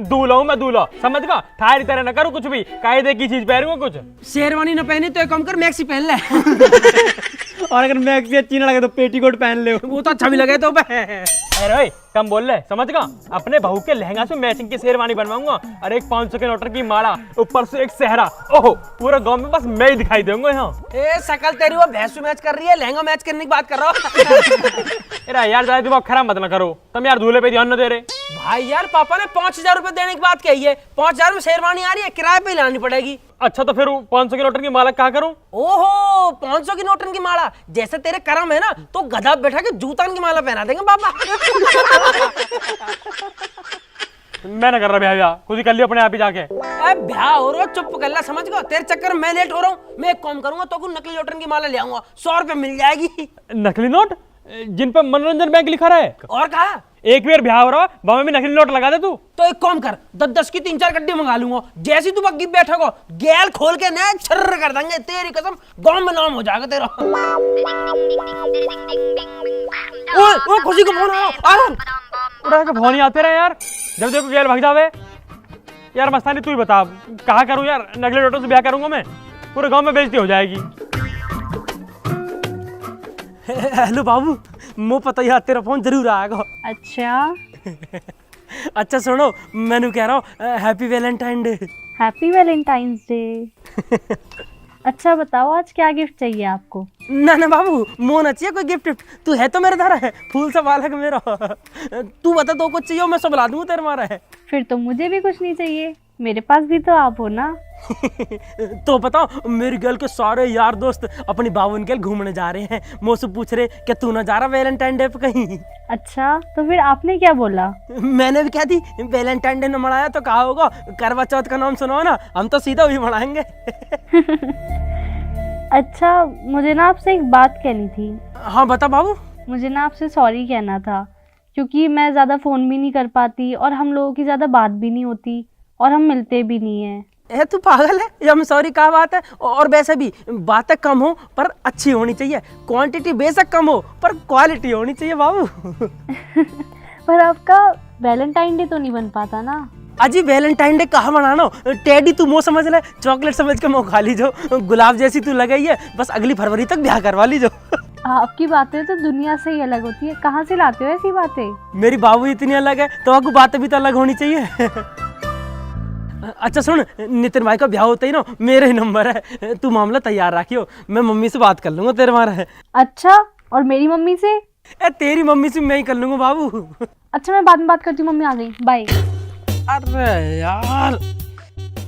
दूल्हा हूँ मैं, दूल्हा समझ गया। थारी तरह न करूँ कुछ भी, कायदे की चीज पहनूंगा कुछ। शेरवानी न पहने तो एक काम कर, मैक्सी पहन ले। और अगर मैक्सी अच्छी ना लगे तो पेटीकोट पहन ले। वो तो अच्छा भी लगे तो। अरे भाई कम बोल रहे, समझ गया। अपने बहू के लहंगा से मैचिंग की शेरवानी बनवाऊंगा और एक 500 के नोटर की माला, ऊपर से एक सेहरा। ओहो, पूरा गांव में बस मैं ही दिखाई दूंगा यहाँ। ए शकल तेरी वो भैंसू मैच कर रही है, लहंगा मैच करने की बात कर रहा हूँ। अरे यार ज्यादा दिमाग खराब मत ना करो, तुम यार दूल्हे पे ध्यान न दे रहे। भाई यार पापा ने 5000 रुपए देने की बात कही है, 5000 में शेरवानी आ रही है, किराए पे लानी पड़ेगी। अच्छा तो फिर 500 के नोटर की माला क्या करूं? ओहो 500 की नोटन की माला, जैसे तेरे कर्म है ना तो गधा बैठा के जूतन की माला पहना देंगे पापा। मैं ना कर रहा ब्याह, खुद ही कर लियो अपने आप ही जाके। ब्याह हो रहा, चुप कर ला, समझ गया। तेरे चक्कर में मैं लेट हो रहा हूँ। मैं एक काम करूंगा, तो नकली नोटन की माला ले आऊंगा, 100 रुपए मिल जाएगी। नकली नोट जिन पे मनोरंजन बैंक लिखा रहा है? और कहा एक बार ब्याह हो रहा, में भी नकली नोट लगा दे तू। तो एक काम कर, 10-10 की 3-4 गड्डी मंगा लूंगा। जैसी तू बग्गी बैठा को गैल खोल के ना छर्र कर देंगे, तेरी कसम गांव में नाम हो जाएगा तेरा। ओए खुशी को फोन आ रहा। उड़ा के फोन ही आते रहे यार, जब देखो गैल भाग जावे। यार मस्तानी तू ही बता, कहाँ करूँ यार? नकली नोटों से ब्याह करूंगा मैं, पूरे गांव में बेइज्जती हो जाएगी। हेलो बाबू, मुझे पता ही तेरा फोन जरूर आएगा। अच्छा अच्छा सुनो, मैंने कह रहा हूँ happy Valentine day. Happy Valentine's day. अच्छा बताओ आज क्या गिफ्ट चाहिए आपको? ना ना बाबू, मोन चाहिए कोई गिफ्ट। तू है तो मेरे धारा है, फूल सा बाल है मेरा। तू बता तो कुछ चाहिए, मैं सब ला दूंगा तेरे मारा है। फिर तो मुझे भी कुछ नहीं चाहिए, मेरे पास भी तो आप हो ना। तो बताओ, मेरी गर्ल के सारे यार दोस्त अपनी बावन के घूमने जा रहे हैं। मुझसे पूछ रहे कि तू ना जा रहा वैलेंटाइन डे पे कहीं? अच्छा तो फिर आपने क्या बोला? मैंने भी कहा थी वैलेंटाइन डे न मनाया तो कहा होगा करवा चौथ का नाम सुनाओ ना, हम तो सीधा वही मनाएंगे। अच्छा मुझे ना आपसे एक बात कहनी थी। हाँ बता बाबू। मुझे ना आपसे सॉरी कहना था, क्योंकि मैं ज़्यादा फ़ोन भी नहीं कर पाती और हम लोगों की ज़्यादा बात भी नहीं होती और हम मिलते भी नहीं हैं। ए तू पागल है? ये हम सॉरी क्या बात है? और वैसे भी बातें कम हो पर अच्छी होनी चाहिए, क्वांटिटी बेशक कम हो पर क्वालिटी होनी चाहिए बाबू। पर आपका वैलेंटाइन डे तो नहीं बन पाता ना। अजी वैलेंटाइन डे कहाँ मनाना? टेडी तू मोह समझ ले, चॉकलेट समझ के मुँह खा लीजो। गुलाब जैसी तू लगाई है, बस अगली फरवरी तक ब्याह करवा लीजो। आपकी बातें तो दुनिया से ही अलग होती है, कहाँ से लाते हो ऐसी बातें? मेरी बाबू इतनी अलग है तो आपको बातें भी तो अलग होनी चाहिए। अच्छा सुन, नितिन भाई का ब्याह होता ही ना मेरे ही नंबर है, तू मामला तैयार रखियो, मैं मम्मी से बात कर लूंगा तेरे मारा है। अच्छा और मेरी मम्मी से? तेरी मम्मी से मैं ही कर लूंगा बाबू। अच्छा मैं बाद में बात करती हूँ, मम्मी आ गई, बाय। अरे यार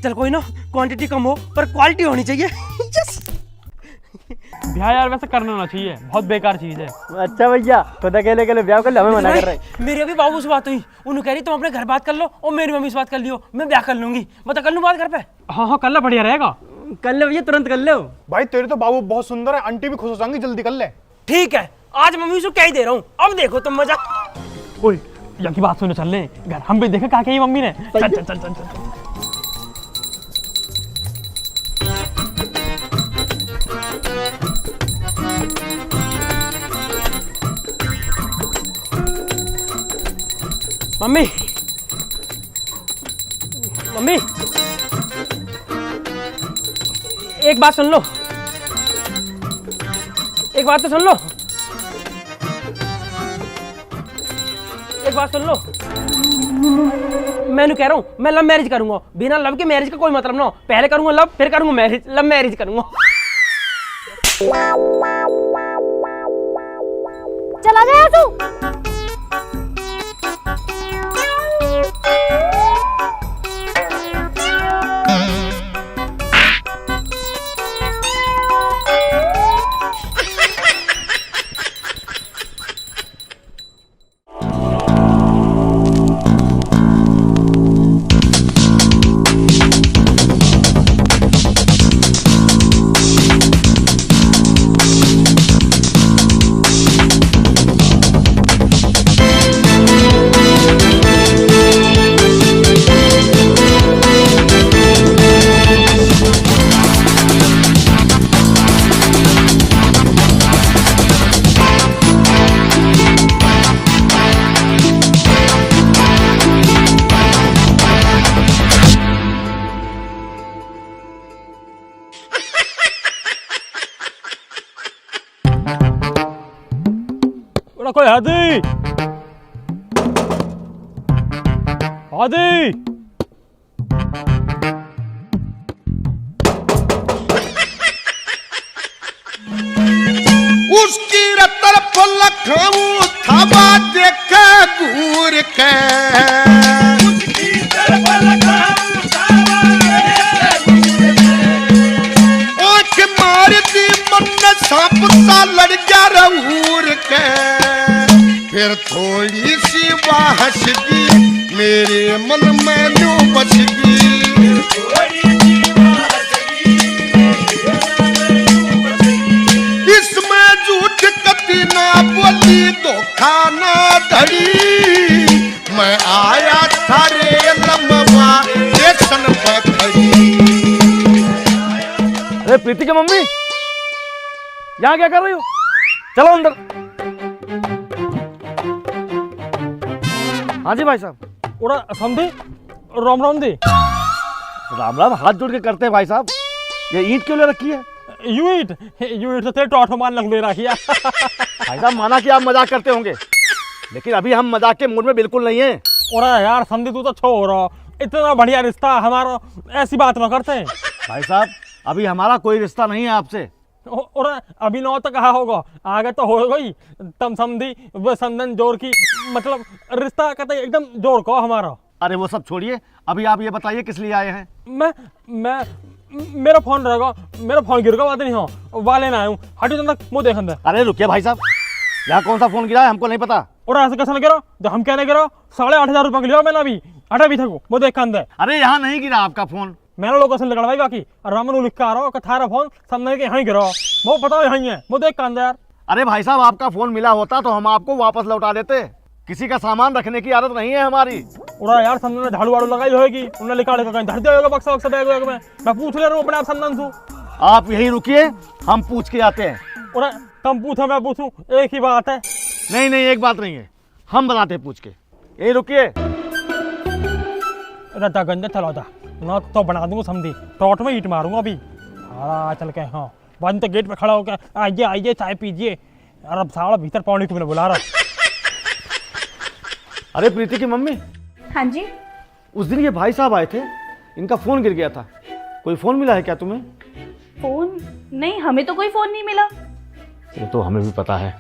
चल कोई ना, क्वांटिटी कम हो पर क्वालिटी होनी चाहिए। ब्याह यार वैसे करना ना चाहिए, बहुत बेकार चीज है। अच्छा भैया, खुद अकेले अकेले ब्याह कर ले, हमें मना कर रहे हैं। मेरी अभी बाबू से बात हुई, उन्होंने कह रही तुम अपने घर बात कर लो और मेरी मम्मी से बात कर लियो, मैं ब्याह कर लूंगी। बता कर लूं बात घर पे? हाँ कर ला, बढ़िया रहेगा। कर ले भैया, तुरंत कर ले। भाई तेरे तो बाबू बहुत सुंदर है, आंटी भी खुश हो जाएंगी, जल्दी कर ले। ठीक है, आज मम्मी से कह ही दे रहा हूँ, अब देखो तुम मजा। ओए यहाँ की बात सुनो, चल ले घर, हम भी देखे क्या कही मम्मी ने। चल चल चल चल चल। मम्मी मम्मी एक बात सुन लो, एक बात तो सुन लो, एक बात सुन लो। मैं कह रहा हूँ मैं लव मैरिज करूंगा, बिना लव के मैरिज का कोई मतलब ना हो। पहले करूंगा लव, फिर करूंगा मैरिज, लव मैरिज करूंगा। चला जाए तू। उड़ा कोई हादी हादी उसकी तरफ लखाऊं थाबा देखे घूर के आँख मार दी मन सांप सा लड़ गया रहूर के फिर थोड़ी सी बहस दी मेरे मन में नो बच गई इसमें झूठ कभी ना बोली धोखा ना धड़ी मैं आया था रे लम्बा स्टेशन पे खड़ी। अरे प्रीति की मम्मी यहाँ क्या कर रही हो? चलो अंदर। हाँ जी भाई साहब। उड़ा समझी राम राम दी राम राम हाथ जोड़ के करते हैं भाई साहब। ये ईंट क्यों ले रखी है? यूट से तेरे टॉट मान लग ले रखी है। भाई साहब माना कि आप मजाक करते होंगे, लेकिन अभी हम मजाक के मूड में बिल्कुल नहीं है। उड़ा यार समझी तू तो छोड़, इतना बढ़िया रिश्ता हमारा, ऐसी बात ना करते हैं। भाई साहब अभी हमारा कोई रिश्ता नहीं है आपसे। और अभी नौ तक कहा होगा, आगे तो हो गई। तम समझी वो संदन जोर की मतलब रिश्ता कहते एकदम जोर को हमारा। अरे वो सब छोड़िए, अभी आप ये बताइए किस लिए आए हैं? मैं मेरा फोन रहेगा, मेरा फोन गिर गया बात नहीं हो वाले ना आऊँ हटी तक मुँह देख अंदर। अरे रुकिए भाई साहब, यहाँ कौन सा फोन गिरा है हमको नहीं पता। और ऐसे कैसे गिरा जो हम कहने गिरा? 8,500 रुपये लिया मैंने अभी हटा भी था वो देख के अंदर। अरे यहाँ नहीं गिरा आपका फोन। मैंने लोगों से लगड़वाई बाकी और रामन लिख के आ रहा हूँ थारा फोन सामने के यहाँ गिरा वो बताओ यहाँ है वो देख के अंदर यार। अरे भाई साहब आपका फोन मिला होता तो हम आपको वापस लौटा देते। किसी का सामान रखने की आदत नहीं है हमारी। उड़ा यार संदन ने झाड़ू वाड़ू लगाई होगी, उन्होंने लिखा कहीं धर दिया होगा बक्सा बक्सा बैग वैग में। मैं पूछ ले रहा हूँ अपने आप संदन से। आप यहीं रुकिए, हम पूछ के आते हैं। उड़ा तुम पूछो मैं पूछूं एक ही बात है। नहीं नहीं एक बात नहीं है, हम बताते हैं पूछ के। यहीं रुकिए। रद्दा गंदे थलौदा ना तो बना दूंगा समझी, टॉट में ईट मारूंगा अभी। हाँ चल के हाँ बंद तो गेट पे खड़ा होकर आइए आइए चाय पीजिए। और अब साला भीतर पौने को मैंने बुला रहा। अरे प्रीति की मम्मी। हाँ जी। उस दिन ये भाई साहब आए थे, इनका फोन गिर गया था। कोई फोन मिला है क्या तुम्हें? फोन नहीं, हमें तो कोई फोन नहीं मिला। वो तो हमें भी पता है,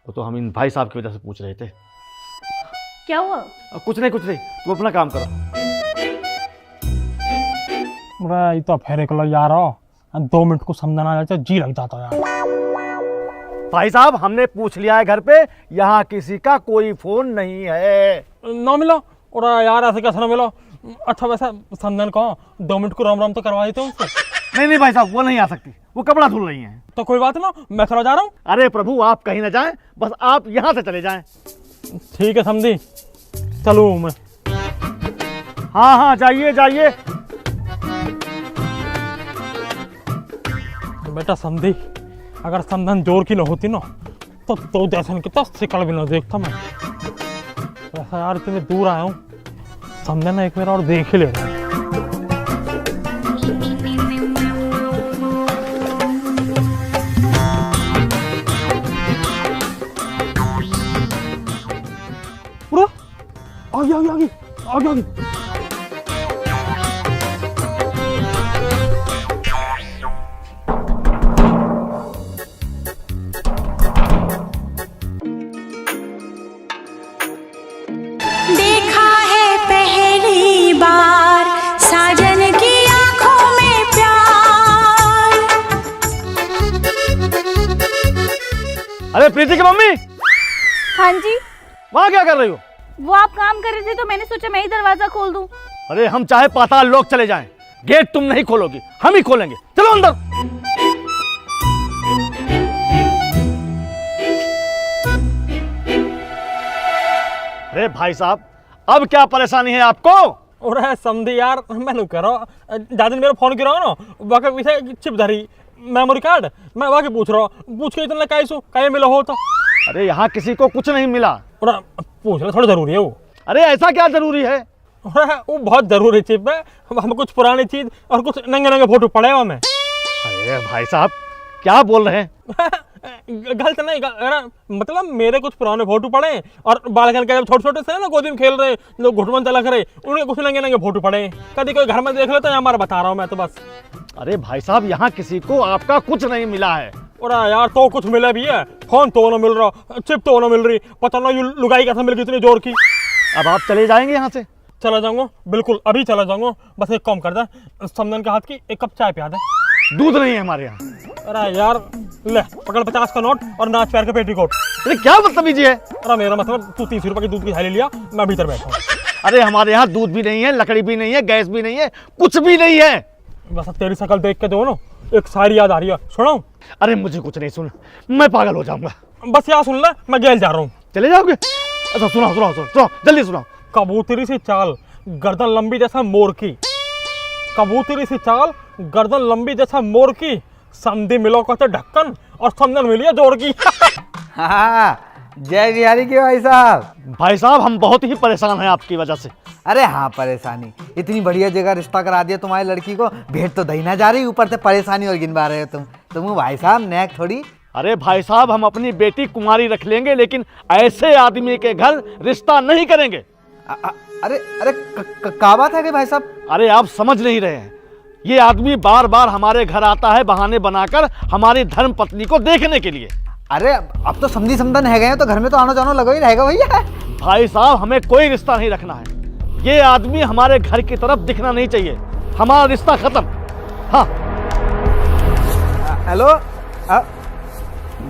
वो तो हम इन भाई साहब की वजह से पूछ रहे थे। क्या हुआ? कुछ नहीं तुम अपना काम करो। ये तो फेर निकलो यार, 2 मिनट को समझना आ जाता जी लग जाता यार। भाई साहब हमने पूछ लिया है घर पे, यहाँ किसी का कोई फोन नहीं है। ना मिला? और यार ऐसे कैसे ना मिला? अच्छा वैसा संदन को 2 मिनट को राम राम तो करवा देते हो उससे। नहीं भाई साहब वो नहीं आ सकती, वो कपड़ा धुल रही हैं। तो कोई बात ना, मैं चला जा रहा हूँ। अरे प्रभु आप कहीं ना जाएं, बस आप यहाँ से चले जाएं। ठीक है समझी, चलूँ मैं। हाँ जाइए जाइए। बेटा समझी अगर संधन जोर की न होती ना तो जैसे कितना शिकल भी ना देखता मैं। ऐसा यार इतने दूर आया हूँ, संधन एक मेरा और देख ही ले रहा है। आगे देखा है पहली बार साजन की आंखों में प्यार। अरे प्रीति की मम्मी। हाँ जी। वहाँ क्या कर रही हो? वो आप काम कर रहे थे तो मैंने सोचा मैं ही दरवाजा खोल दूं। अरे हम चाहे पाताल लोक चले जाएं, गेट तुम नहीं खोलोगी, हम ही खोलेंगे। चलो अंदर। अरे भाई साहब अब क्या परेशानी है आपको? और समझी यार मैंने करो ज्यादा मेरा फोन गिरा ना वाके पीछे चिप धरी मेमोरी कार्ड, मैं वाके पूछ रहा हूँ, पूछ के इतना कहीं मिला हो तो। अरे यहाँ किसी को कुछ नहीं मिला। और पूछना थोड़ा जरूरी है वो। अरे ऐसा क्या जरूरी है? वो बहुत जरूरी चिप है, हम कुछ पुरानी चीज और कुछ नंगे नंगे फोटो पड़े हुए में। अरे भाई साहब क्या बोल रहे हैं? गलत नहीं मतलब मेरे कुछ पुराने फोटो पड़े और बालकन के जब छोटे छोटे से ना गोदी में खेल रहे लोग घुटमन तलक रहे उनके कुछ नंगे नंगे फोटो पड़े कभी कोई घर में देख लो तो हमारा बता रहा हूँ मैं तो बस। अरे भाई साहब यहाँ किसी को आपका कुछ नहीं मिला है। अरे यार तो कुछ मिला भी है, फोन तो ना मिल रहा, चिप तो ना मिल रही, पता ना ये लुगाई कैसे मिल गई इतनी जोर की। अब आप चले जाएंगे यहाँ से? चला जाऊंगा बिल्कुल, अभी चला जाऊंगा। बस एक काम कर दे, समदन के हाथ की एक कप चाय पिया दे। दूध नहीं है हमारे यहाँ। अरे यार ले पकड़ 50 का नोट और नाच पैर का पेटीकोट। अरे क्या बदतमीजी है? अरे मेरा मतलब तू 30 रुपए की दूध की थैली लिया, मैं भीतर बैठा हूँ। अरे हमारे यहाँ दूध भी नहीं है, लकड़ी भी नहीं है, गैस भी नहीं है, कुछ भी नहीं है। बस अब तेरी शक्ल देख के दो ना एक शायरी याद आ रही है, सुनाऊं? अरे मुझे कुछ नहीं सुन, मैं पागल हो जाऊंगा। बस यहाँ सुन ले, मैं गेल जा रहा हूँ। चले जाओगे? अच्छा सुनाओ सुनाओ सुनाओ जल्दी सुनाओ। कबूतरी सी चाल गर्दन लंबी जैसा मोर की, कबूतरी सी चाल गर्दन लंबी जैसा मोर की, समधी मिलो कहते ढक्कन और समदन मिलिए जोर की। हाँ जय बिहारी के भाई साहब। भाई साहब हम बहुत ही परेशान हैं आपकी वजह से। अरे हाँ परेशानी, इतनी बढ़िया जगह रिश्ता करा दिया तुम्हारी लड़की को, भेंट तो दही ना जा रही, ऊपर से परेशानी और गिनवा रहे हो तुम भाई साहब नेक थोड़ी। अरे भाई साहब हम अपनी बेटी कुमारी रख लेंगे लेकिन ऐसे आदमी के घर रिश्ता नहीं करेंगे। अरे अरे क्या बात है कि भाई साहब? अरे आप समझ नहीं रहे हैं, ये आदमी बार बार हमारे घर आता है बहाने बनाकर हमारी धर्म पत्नी को देखने के लिए। अरे अब तो समधी समदन है गए तो घर में तो आनो जानो लगा ही रहेगा भैया। भाई साहब हमें कोई रिश्ता नहीं रखना है, ये आदमी हमारे घर की तरफ दिखना नहीं चाहिए, हमारा रिश्ता खत्म। हाँ हेलो,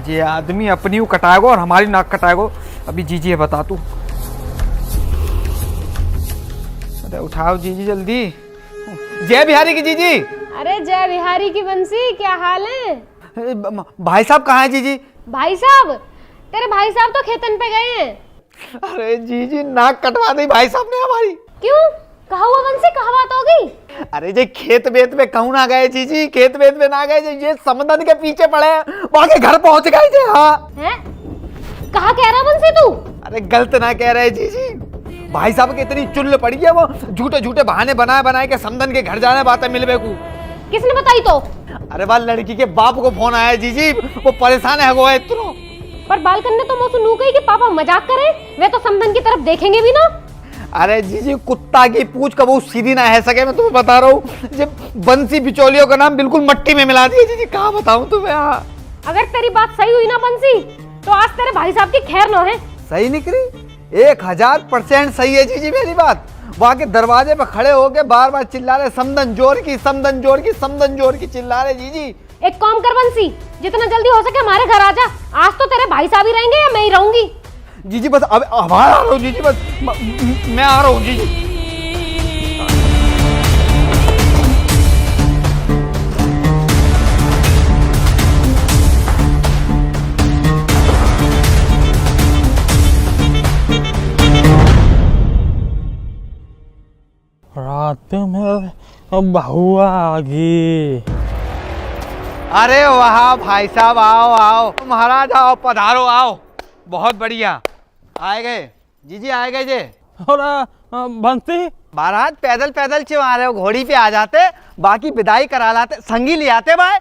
ये आदमी अपनी कटाएगो और हमारी नाक कटाएगो। अभी जीजी बता तू। अरे उठाओ जीजी जल्दी। जय बिहारी की जीजी। अरे जय बिहारी की बंसी, क्या हाल है? भाई साहब कहाँ है जीजी? भाई साहब, तेरे भाई साहब तो खेतन पे गए हैं। अरे जीजी नाक कटवा दी भाई साहब ने हमारी। क्यों, कहा हुआ बंसी, कहा बात हो गई? अरे जी खेत वेत में कहूँ ना गए जीजी, खेत वेत में ना गए, ये समदन के पीछे पड़े हैं, वहां के घर पहुंच गए थे। हाँ हैं? कहा कह रहा बंसी तू? अरे गलत ना कह रहे जीजी, भाई साहब की इतनी चुल्ल पड़ी है, वो झूठे झूठे बहाने बनाए बनाए के समदन के घर जाने बातें मिलवे को। किसने बताई तो? अरे बाल लड़की के बाप को फोन आया जीजी, वो परेशान है वो इतना। पर बालकन ने तो मुझसे नू कही कि पापा मजाक करे, वे तो समदन की तरफ देखेंगे भी ना। अरे जीजी कुत्ता की पूछ कबू सीधी ना है सके, मैं तुम्हें बता रहा हूँ। जब बंसी बिचौलियों का नाम बिल्कुल मट्टी में मिला दिया जीजी, कहाँ बताऊँ तुम्हें। अगर तेरी बात सही हुई ना बंसी, तो आज तेरे भाई साहब की खैर ना है। सही निकली, 1000% सही है जीजी मेरी बात। वहां के दरवाजे पे खड़े होके बार बार चिल्ला रहे समदन जोर की, समदन जोर की, समदन जोर की चिल्ला रहे जीजी। एक काम कर बंसी, जितना जल्दी हो सके हमारे घर आ जा। आज तो तेरे भाई साहब ही रहेंगे या मैं ही रहूंगी? जीजी बस अब आ रहा हूँ जीजी, बस मैं आ रहा हूँ जीजी। रात में बहू आ गई। अरे वाह भाई साहब, आओ आओ महाराज, आओ पधारो, आओ। बहुत बढ़िया आए गए जीजी, आए गए जे। और बंसी महाराज पैदल पैदल क्यों आ रहे हो? घोड़ी पे आ जाते, बाकी विदाई करा लाते, संगी ले आते भाई।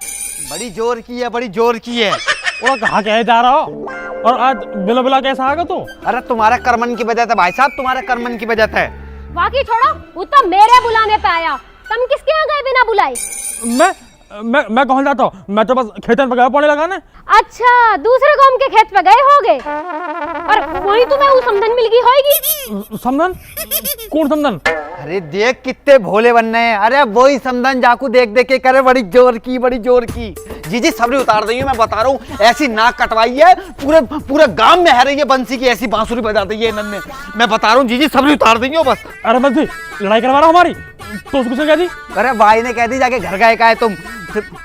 बड़ी जोर की है, बड़ी जोर की है। और कहाँ कहे जा रहा हो? और आज बिला बिला कैसा आ गया तू? अरे तुम्हारा कर्मन की वजह से भाई साहब, तुम्हारे कर्मन की वजह से। बाकी छोड़ो, वो तो मेरे बुलाने पे आया, तुम किसके यहाँ गए बिना बुलाए? मैं कहाँ जाता हूँ, मैं तो बस खेतन पे गया पौने लगाने। अच्छा, दूसरे गांव के खेत पे गए होगे, और वही तुम्हें वो समदन मिल गई होगी। समदन? कौन समदन? अरे देख कितने भोले बनने हैं। अरे वही समदन जाकू देख देख के करे बड़ी जोर की, बड़ी जोर की। जीजी सबरी उतार देंगे, मैं बता रहा हूँ। ऐसी नाक कटवाई है, पूरे गांव में है रही है बंसी की, ऐसी बांसुरी बजा दी है इन्होंने। मैं बता रहा हूँ जीजी सबरी उतार देंगे बस। अरे बंसी लड़ाई करवा रहा हमारी, तो उसको क्या दी? अरे भाई ने कह दी जाके घर गए का है तुम,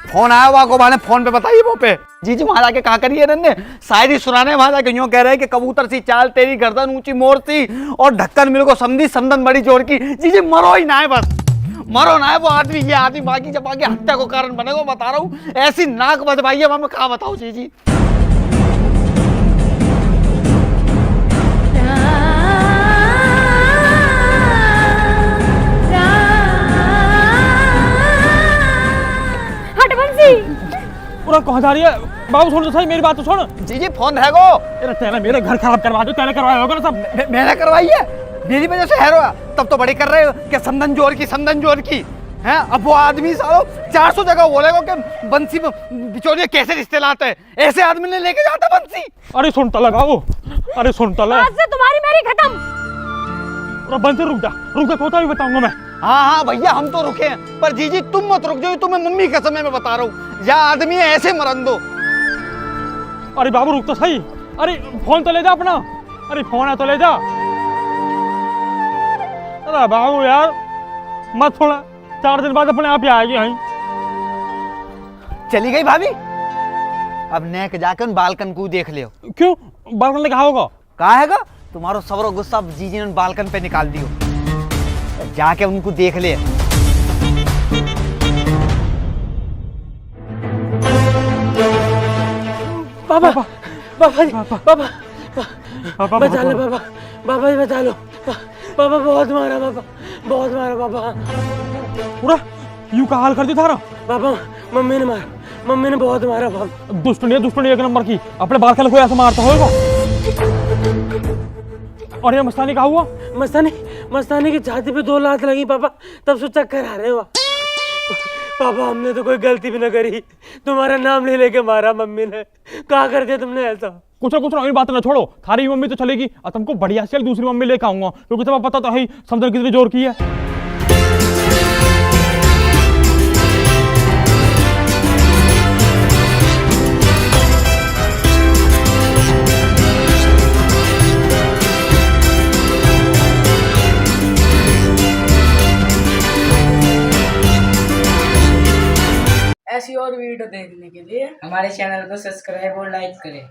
फोन आया हुआ को मैंने फोन पे बताइए वो पे। जीजी वहां जाके कहा करिए इन्होंने, शायरी सुनाने वहां जाके यूं कह रहे हैं कि कबूतर सी चाल तेरी गर्दन ऊंची मोर सी, और ढक्कन मिल को समझी समदन बड़ी जोर की। जीजी मरो ही ना है, बस मरो ना है वो आदमी, ये आदमी बाकी जब आगे हत्या को कारण बनेगा, बता रहा हूँ। ऐसी नाक बदवाई है, मैं कहा बताऊँ जीजी। पूरा कहाँ जा रही है? बाबू सुन तो सही, मेरी बात तो सुन। जी जी फोन है गो। तेरा तेरा मेरे घर खराब करवा दो, तेरे करवाया होगा ना सब। मैंने करवाई है, मेरी वजह से है रोया। तब तो बड़ी कर रहे हो कि समदन जोर की हैं। अब वो आदमी सालो 400 जगह बोलेगा कि बंसी बिचौलिए कैसे रिश्ते लाते हैं, ऐसे आदमी ने लेके जाता बंसी। अरे सुनता लगा वो, अरे सुनता लगा। आज से तुम्हारी मेरी खत्म। बंसी रुक जा खोता भी बताऊंगा मैं। हाँ भैया हम तो रुके हैं, पर जीजी तुम मत रुक जाओ, तुम्हें मम्मी कसम है मैं बता रहा हूँ, या आदमी है ऐसे मरन दो। अरे बाबू रुक तो सही, अरे फोन तो ले जा अपना, अरे फोन है तो ले जा। अरे बाबू यार मत छोड़ा, 4 दिन बाद अपने आप ही आएगी। हाँ चली गई भाभी। अब नेक जाके उन बालकन को देख लियो। क्यों बालकन ने कहा होगा? कहा हैगा तुम्हारो सबरो गुस्सा जीजी ने बालकन पे निकाल दियो, जाके उनको देख ले। बाबा बाबा जी बाबा बचा लो बाबा, बाबा जी बचा लो। बाबा बहुत मारा, बाबा बहुत मारा बाबा। पूरा यूं का हाल कर दिया थारा। बाबा मम्मी ने मारा, मम्मी ने बहुत मारा बाबा। दुष्टनी एक नंबर की, अपने बालकन को ऐसे मारता होगा। और ये मस्तानी कहा हुआ? मस्तानी की छाती पे 2 लात लगी पापा, तब से चक्कर आ रहे हो। पापा हमने तो कोई गलती भी ना करी, तुम्हारा नाम ले लेके मारा मम्मी ने। कहा कर दिया तुमने ऐसा? कुछ ना ये बात ना छोड़ो, थारी मम्मी तो चलेगी और तुमको बढ़िया से दूसरी मम्मी लेकर आऊंगा, क्योंकि तुम्हें पता तो है समझन कितनी जोर की है। ऐसी और वीडियो देखने के लिए हमारे चैनल को सब्सक्राइब और लाइक करें।